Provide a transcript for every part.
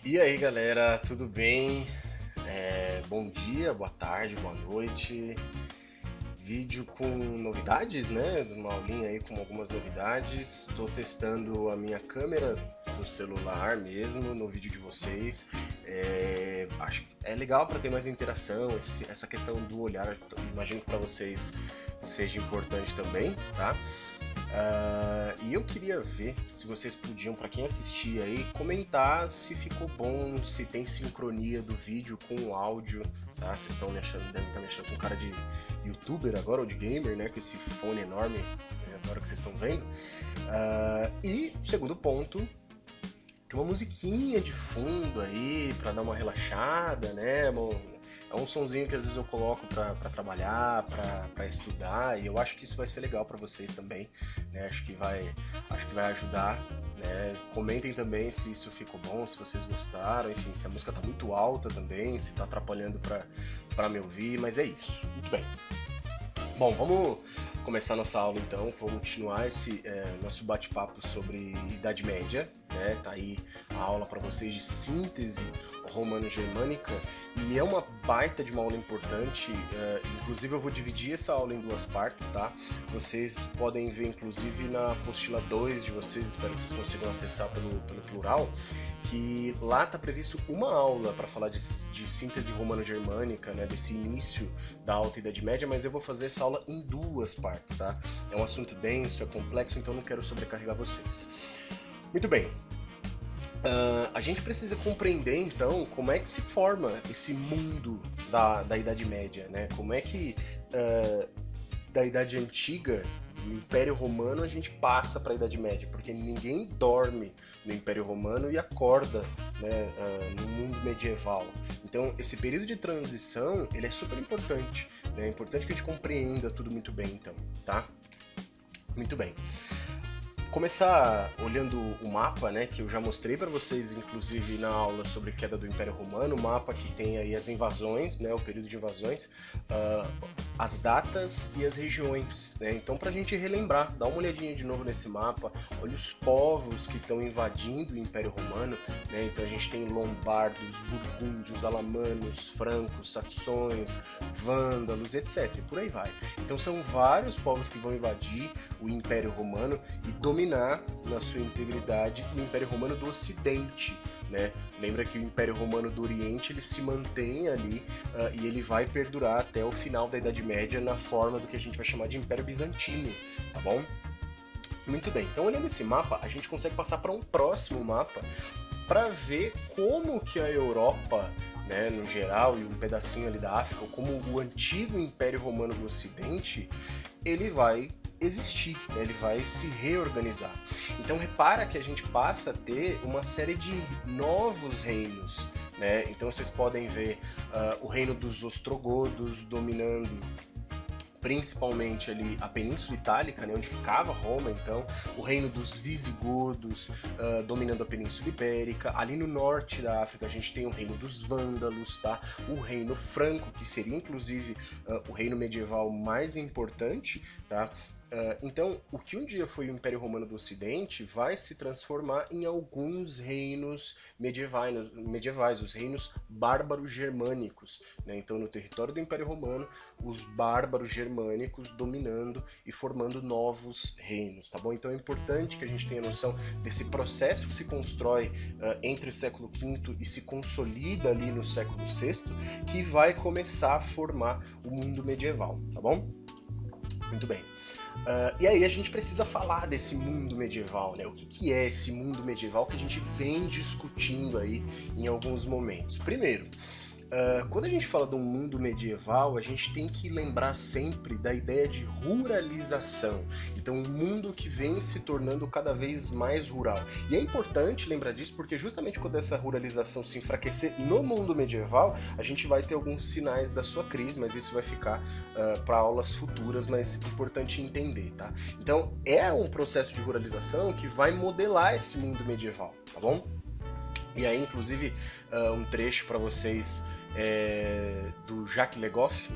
E aí galera, tudo bem? Bom dia, boa tarde, boa noite. Vídeo com novidades, né? Uma aulinha aí com algumas novidades. Estou testando a minha câmera do celular mesmo no vídeo de vocês. Acho que é legal para ter mais interação, essa questão do olhar, imagino que para vocês seja importante também, tá? E eu queria ver se vocês podiam, para quem assistir aí, comentar se ficou bom, se tem sincronia do vídeo com o áudio, tá? Vocês estão me achando, devem estar me achando com cara de youtuber agora, ou de gamer, né? Com esse fone enorme, agora que vocês estão vendo. E, segundo ponto, tem uma musiquinha de fundo aí, para dar uma relaxada, né? É um sonzinho que às vezes eu coloco para trabalhar, para estudar, e eu acho que isso vai ser legal para vocês também, né? Acho que vai ajudar, né? Comentem também se isso ficou bom, se vocês gostaram, enfim, se a música tá muito alta também, se tá atrapalhando para me ouvir, mas é isso. Muito bem. Bom, vamos começar nossa aula então, vamos continuar esse nosso bate-papo sobre Idade Média, né? Tá aí a aula para vocês de síntese romano-germânica e é uma baita de uma aula importante, inclusive eu vou dividir essa aula em duas partes, tá? Vocês podem ver inclusive na apostila 2 de vocês, espero que vocês consigam acessar pelo plural, que lá está previsto uma aula para falar de síntese romano-germânica, né, desse início da Alta Idade Média, mas eu vou fazer essa aula em duas partes, tá? É um assunto denso, é complexo, então não quero sobrecarregar vocês. Muito bem. A gente precisa compreender, então, como é que se forma esse mundo da Idade Média, né? Como é que da Idade Antiga, do Império Romano, a gente passa para a Idade Média, porque ninguém dorme no Império Romano e acorda, né, no mundo medieval. Então, esse período de transição, ele é super importante, né? É importante que a gente compreenda tudo muito bem, então, tá? Muito bem. Começar olhando o mapa, né, que eu já mostrei para vocês, inclusive na aula sobre queda do Império Romano, o mapa que tem aí as invasões, né, o período de invasões, as datas e as regiões, né? Então, para a gente relembrar, dá uma olhadinha de novo nesse mapa, olha os povos que estão invadindo o Império Romano, né? Então a gente tem lombardos, burgúndios, alamanos, francos, saxões, vândalos, etc. E por aí vai. Então são vários povos que vão invadir o Império Romano e dominar na sua integridade o Império Romano do Ocidente, né? Lembra que o Império Romano do Oriente ele se mantém ali e ele vai perdurar até o final da Idade Média na forma do que a gente vai chamar de Império Bizantino, tá bom? Muito bem, então olhando esse mapa, a gente consegue passar para um próximo mapa para ver como que a Europa, né, no geral, e um pedacinho ali da África, como o antigo Império Romano do Ocidente, ele vai existir, né? Ele vai se reorganizar. Então repara que a gente passa a ter uma série de novos reinos, né? Então vocês podem ver o reino dos ostrogodos dominando principalmente ali a Península Itálica, né, onde ficava Roma, então, o reino dos visigodos dominando a Península Ibérica. Ali no norte da África a gente tem o reino dos vândalos, tá? O reino franco, que seria inclusive o reino medieval mais importante, tá? Então, o que um dia foi o Império Romano do Ocidente vai se transformar em alguns reinos medievais, os reinos bárbaros germânicos, né? Então, no território do Império Romano, os bárbaros germânicos dominando e formando novos reinos, tá bom? Então é importante que a gente tenha noção desse processo que se constrói entre o século V e se consolida ali no século VI, que vai começar a formar o mundo medieval, tá bom? Muito bem. E aí a gente precisa falar desse mundo medieval, né? O que é esse mundo medieval que a gente vem discutindo aí em alguns momentos? Primeiro, quando a gente fala de um mundo medieval, a gente tem que lembrar sempre da ideia de ruralização. Então, um mundo que vem se tornando cada vez mais rural. E é importante lembrar disso porque justamente quando essa ruralização se enfraquecer no mundo medieval, a gente vai ter alguns sinais da sua crise, mas isso vai ficar para aulas futuras, mas é importante entender, tá? Então, é um processo de ruralização que vai modelar esse mundo medieval, tá bom? E aí, inclusive, um trecho para vocês do Jacques Le Goff,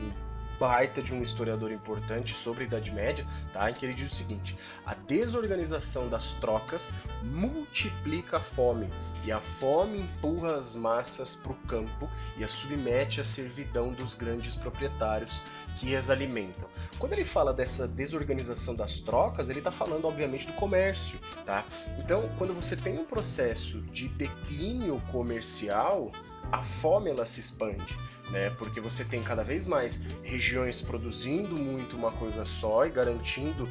baita de um historiador importante sobre a Idade Média, tá? Em que ele diz o seguinte: a desorganização das trocas multiplica a fome, e a fome empurra as massas para o campo e as submete à servidão dos grandes proprietários que as alimentam. Quando ele fala dessa desorganização das trocas, ele está falando, obviamente, do comércio, tá? Então, quando você tem um processo de declínio comercial, a fome ela se expande, né? Porque você tem cada vez mais regiões produzindo muito uma coisa só e garantindo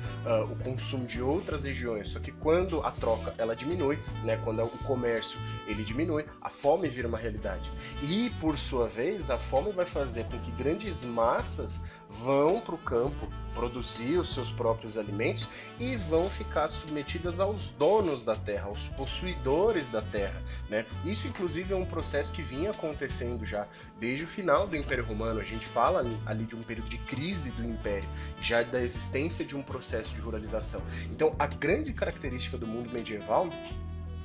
o consumo de outras regiões. Só que quando a troca ela diminui, né? Quando o comércio ele diminui, a fome vira uma realidade. E por sua vez, a fome vai fazer com que grandes massas vão para o campo produzir os seus próprios alimentos e vão ficar submetidas aos donos da terra, aos possuidores da terra, né? Isso, inclusive, é um processo que vinha acontecendo já desde o final do Império Romano. A gente fala ali de um período de crise do Império, já da existência de um processo de ruralização. Então, a grande característica do mundo medieval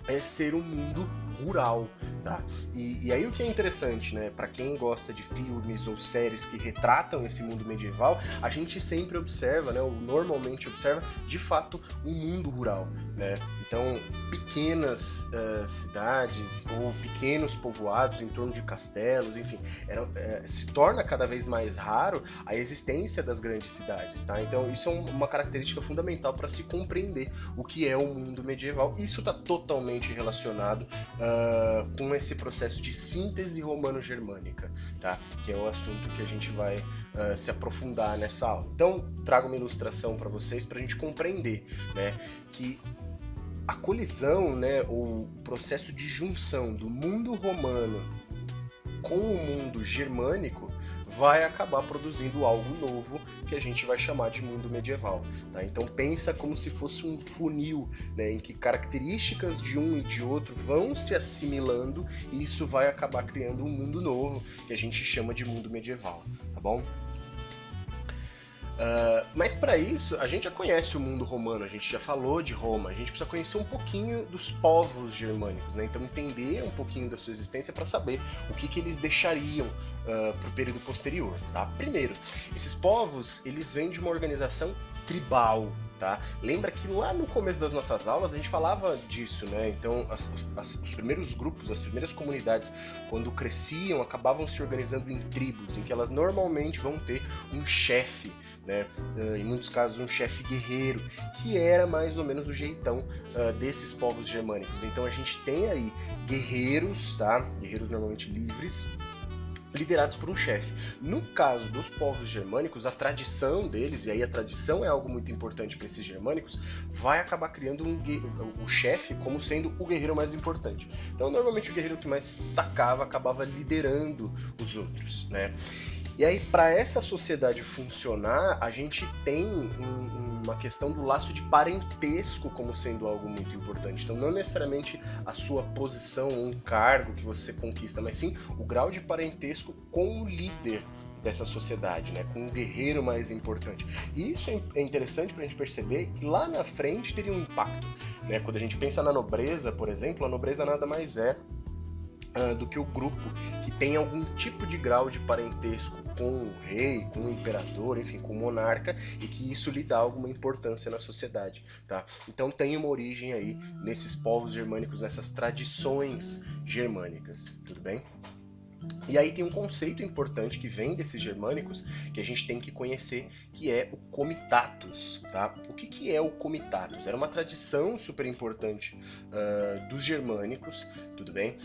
é ser um mundo rural, tá? E aí o que é interessante, né? Para quem gosta de filmes ou séries que retratam esse mundo medieval, a gente sempre observa, né? Ou normalmente observa, de fato, um mundo rural, né? Então, pequenas cidades ou pequenos povoados em torno de castelos, enfim, se torna cada vez mais raro a existência das grandes cidades, tá? Então, isso é uma característica fundamental para se compreender o que é o mundo medieval. Isso está totalmente relacionado com esse processo de síntese romano-germânica, tá? Que é o assunto que a gente vai se aprofundar nessa aula. Então, trago uma ilustração para vocês para a gente compreender, né, que a colisão, né, ou o processo de junção do mundo romano com o mundo germânico vai acabar produzindo algo novo que a gente vai chamar de mundo medieval, tá? Então pensa como se fosse um funil, né, em que características de um e de outro vão se assimilando e isso vai acabar criando um mundo novo que a gente chama de mundo medieval, tá bom? Mas para isso, a gente já conhece o mundo romano, a gente já falou de Roma, a gente precisa conhecer um pouquinho dos povos germânicos, né? Então entender um pouquinho da sua existência para saber o que eles deixariam para o período posterior, tá? Primeiro, esses povos, eles vêm de uma organização tribal, tá? Lembra que lá no começo das nossas aulas a gente falava disso, né? Então os primeiros grupos, as primeiras comunidades, quando cresciam, acabavam se organizando em tribos, em que elas normalmente vão ter um chefe, né? Em muitos casos um chefe guerreiro, que era mais ou menos o jeitão desses povos germânicos. Então a gente tem aí guerreiros, tá? Guerreiros normalmente livres, liderados por um chefe. No caso dos povos germânicos, a tradição deles, e aí a tradição é algo muito importante para esses germânicos, vai acabar criando o chefe como sendo o guerreiro mais importante. Então, normalmente o guerreiro que mais se destacava acabava liderando os outros, né? E aí, para essa sociedade funcionar, a gente tem uma questão do laço de parentesco como sendo algo muito importante. Então, não necessariamente a sua posição ou um cargo que você conquista, mas sim o grau de parentesco com o líder dessa sociedade, né, com o guerreiro mais importante. E isso é interessante para a gente perceber que lá na frente teria um impacto, né? Quando a gente pensa na nobreza, por exemplo, a nobreza nada mais é do que o grupo que tem algum tipo de grau de parentesco com o rei, com o imperador, enfim, com o monarca, e que isso lhe dá alguma importância na sociedade, tá? Então tem uma origem aí nesses povos germânicos, nessas tradições germânicas, tudo bem? E aí tem um conceito importante que vem desses germânicos que a gente tem que conhecer, que é o comitatus, tá? O que é o comitatus? Era uma tradição super importante dos germânicos, tudo bem?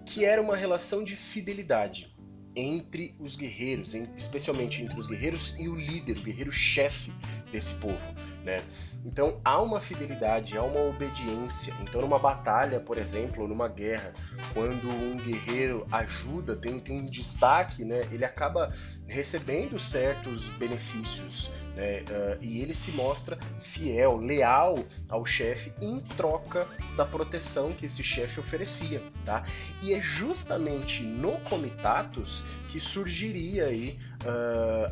Que era uma relação de fidelidade entre os guerreiros, especialmente entre os guerreiros e o líder, o guerreiro-chefe desse povo, né? Então há uma fidelidade, há uma obediência. Então numa batalha, por exemplo, ou numa guerra, quando um guerreiro ajuda, tem um destaque, né? Ele acaba recebendo certos benefícios, né? E ele se mostra fiel, leal ao chefe em troca da proteção que esse chefe oferecia, tá? E é justamente no comitatus que surgiria aí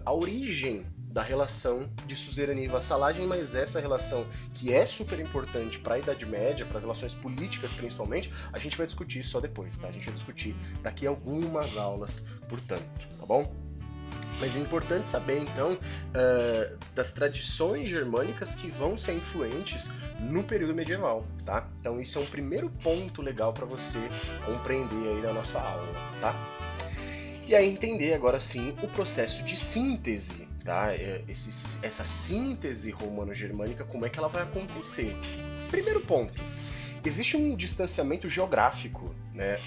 a origem da relação de suzerania e vassalagem, mas essa relação que é super importante para a Idade Média, para as relações políticas principalmente, a gente vai discutir só depois, tá? A gente vai discutir daqui a algumas aulas, portanto, tá bom? Mas é importante saber, então, das tradições germânicas que vão ser influentes no período medieval, tá? Então isso é um primeiro ponto legal para você compreender aí na nossa aula, tá? E aí entender agora sim o processo de síntese, tá? Essa síntese romano-germânica, como é que ela vai acontecer? Primeiro ponto, existe um distanciamento geográfico, né,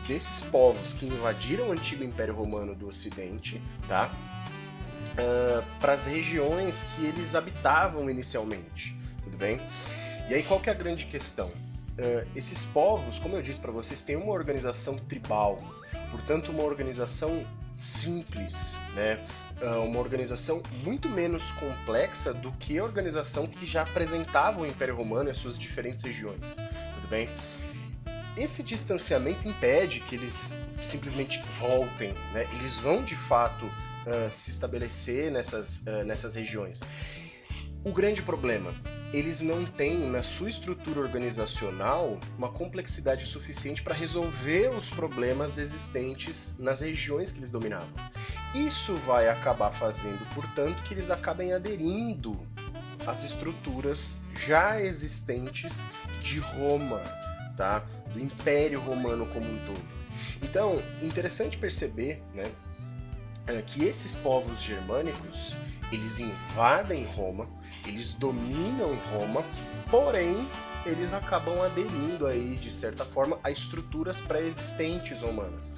desses povos que invadiram o antigo Império Romano do Ocidente, tá, para as regiões que eles habitavam inicialmente, tudo bem? E aí qual que é a grande questão? Esses povos, como eu disse para vocês, têm uma organização tribal, portanto uma organização simples, né? Uma organização muito menos complexa do que a organização que já apresentava o Império Romano e as suas diferentes regiões, tudo bem? Esse distanciamento impede que eles simplesmente voltem, né? Eles vão de fato se estabelecer nessas regiões. O grande problema, eles não têm na sua estrutura organizacional uma complexidade suficiente para resolver os problemas existentes nas regiões que eles dominavam. Isso vai acabar fazendo, portanto, que eles acabem aderindo às estruturas já existentes de Roma, tá? Do Império Romano como um todo. Então, interessante perceber, né, que esses povos germânicos, eles invadem Roma, eles dominam Roma, porém eles acabam aderindo aí, de certa forma, a estruturas pré-existentes romanas.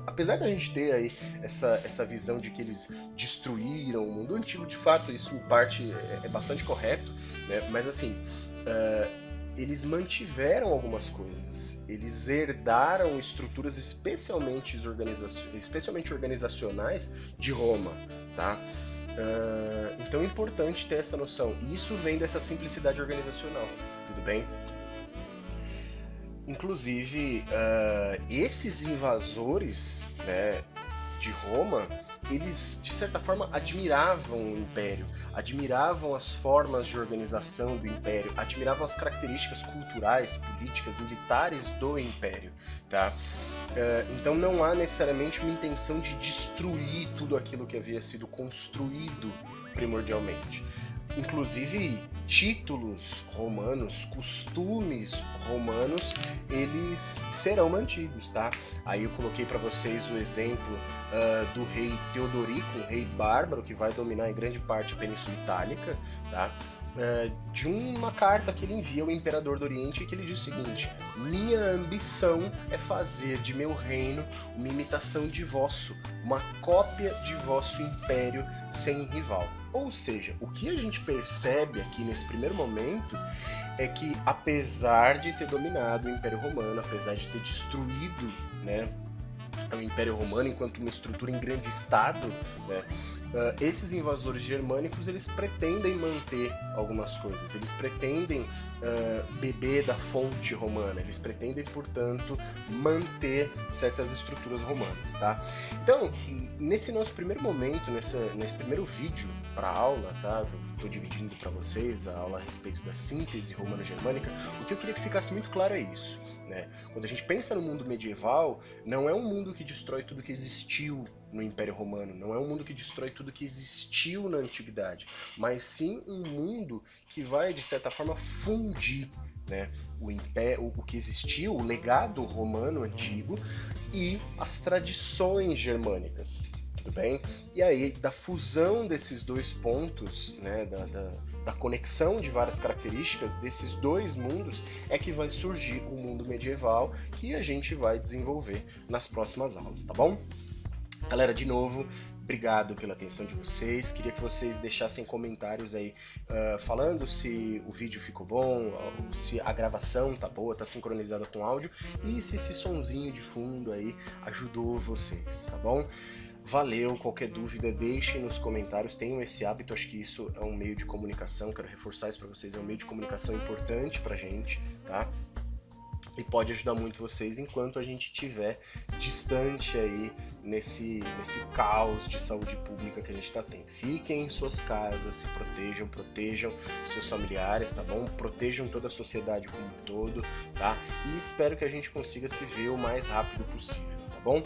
Apesar da gente ter aí essa visão de que eles destruíram o mundo antigo, de fato, isso em parte é bastante correto, né? Mas assim, eles mantiveram algumas coisas, eles herdaram estruturas especialmente organizacionais de Roma, tá? Então é importante ter essa noção, e isso vem dessa simplicidade organizacional, tudo bem? Inclusive, esses invasores, né, de Roma, eles, de certa forma, admiravam o Império, admiravam as formas de organização do Império, admiravam as características culturais, políticas, militares do Império, tá? Então não há necessariamente uma intenção de destruir tudo aquilo que havia sido construído primordialmente. Inclusive, títulos romanos, costumes romanos, eles serão mantidos, tá? Aí eu coloquei para vocês o exemplo do rei Teodorico, um rei bárbaro que vai dominar em grande parte a Península Itálica, tá? De uma carta que ele envia ao imperador do Oriente, que ele diz o seguinte: minha ambição é fazer de meu reino uma imitação de vosso, uma cópia de vosso império sem rival. Ou seja, o que a gente percebe aqui nesse primeiro momento é que, apesar de ter dominado o Império Romano, apesar de ter destruído, né, o Império Romano enquanto uma estrutura em grande estado, né, esses invasores germânicos, eles pretendem manter algumas coisas, eles pretendem beber da fonte romana, eles pretendem, portanto, manter certas estruturas romanas, tá? Então, nesse nosso primeiro momento, nesse primeiro vídeo para a aula, tá? Estou dividindo para vocês a aula a respeito da síntese romano-germânica. O que eu queria que ficasse muito claro é isso, né? Quando a gente pensa no mundo medieval, não é um mundo que destrói tudo que existiu no Império Romano, não é um mundo que destrói tudo que existiu na Antiguidade, mas sim um mundo que vai, de certa forma, fundir, né, o que existiu, o legado romano antigo e as tradições germânicas, tudo bem? E aí, da fusão desses dois pontos, né, da conexão de várias características desses dois mundos, é que vai surgir o mundo medieval, que a gente vai desenvolver nas próximas aulas, tá bom? Galera, de novo, obrigado pela atenção de vocês. Queria que vocês deixassem comentários aí falando se o vídeo ficou bom, se a gravação tá boa, tá sincronizada com o áudio e se esse sonzinho de fundo aí ajudou vocês, tá bom? Valeu, qualquer dúvida deixem nos comentários, tenham esse hábito, acho que isso é um meio de comunicação, quero reforçar isso para vocês, é um meio de comunicação importante pra gente, tá? E pode ajudar muito vocês enquanto a gente estiver distante aí nesse caos de saúde pública que a gente está tendo. Fiquem em suas casas, se protejam seus familiares, tá bom? Protejam toda a sociedade como um todo, tá? E espero que a gente consiga se ver o mais rápido possível, tá bom?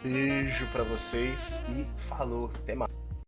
Beijo pra vocês e falou, até mais.